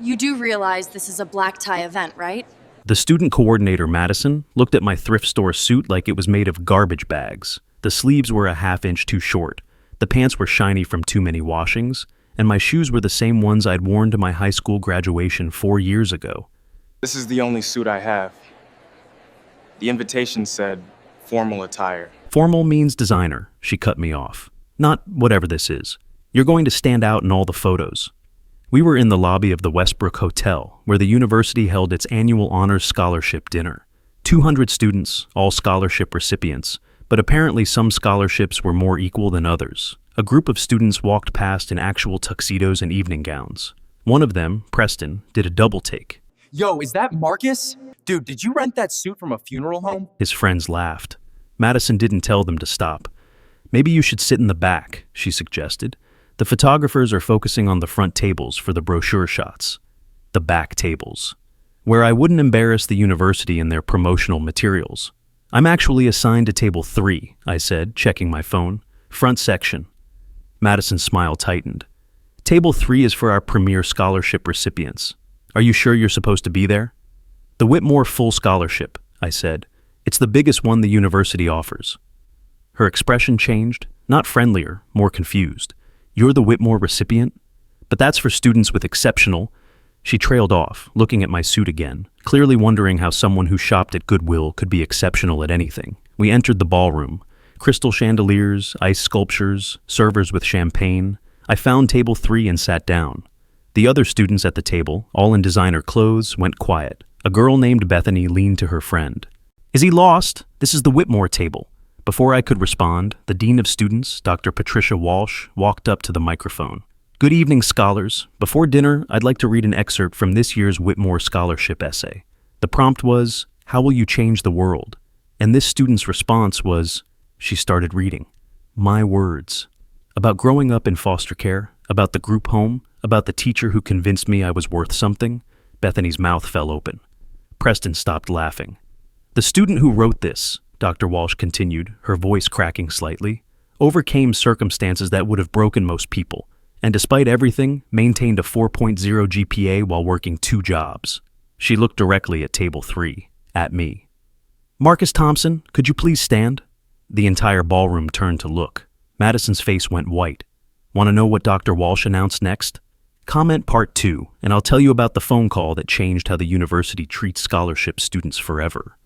You do realize this is a black tie event, right? The student coordinator, Madison, looked at my thrift store suit like it was made of garbage bags. The sleeves were a half-inch too short, the pants were shiny from too many washings, and my shoes were the same ones I'd worn to my high school graduation 4 years ago. This is the only suit I have. The invitation said formal attire. Formal means designer, she cut me off. Not whatever this is. You're going to stand out in all the photos. We were in the lobby of the Westbrook Hotel, where the university held its annual honors scholarship dinner. 200 students, all scholarship recipients, but apparently some scholarships were more equal than others. A group of students walked past in actual tuxedos and evening gowns. One of them, Preston, did a double take. Yo, is that Marcus? Dude, did you rent that suit from a funeral home? His friends laughed. Madison didn't tell them to stop. Maybe you should sit in the back, she suggested. The photographers are focusing on the front tables for the brochure shots. The back tables, where I wouldn't embarrass the university in their promotional materials. I'm actually assigned to table 3, I said, checking my phone. Front section. Madison's smile tightened. Table 3 is for our premier scholarship recipients. Are you sure you're supposed to be there? The Whitmore Full Scholarship, I said. It's the biggest one the university offers. Her expression changed, not friendlier, more confused. You're the Whitmore recipient? But that's for students with exceptional... She trailed off, looking at my suit again, clearly wondering how someone who shopped at Goodwill could be exceptional at anything. We entered the ballroom. Crystal chandeliers, ice sculptures, servers with champagne. I found table 3 and sat down. The other students at the table, all in designer clothes, went quiet. A girl named Bethany leaned to her friend. Is he lost? This is the Whitmore table. Before I could respond, the Dean of Students, Dr. Patricia Walsh, walked up to the microphone. Good evening, scholars. Before dinner, I'd like to read an excerpt from this year's Whitmore Scholarship essay. The prompt was, how will you change the world? And this student's response was, she started reading. My words. About growing up in foster care, about the group home, about the teacher who convinced me I was worth something. Bethany's mouth fell open. Preston stopped laughing. The student who wrote this, Dr. Walsh continued, her voice cracking slightly, overcame circumstances that would have broken most people, and despite everything, maintained a 4.0 GPA while working 2 jobs. She looked directly at table 3, at me. Marcus Thompson, could you please stand? The entire ballroom turned to look. Madison's face went white. Want to know what Dr. Walsh announced next? Comment part 2, and I'll tell you about the phone call that changed how the university treats scholarship students forever.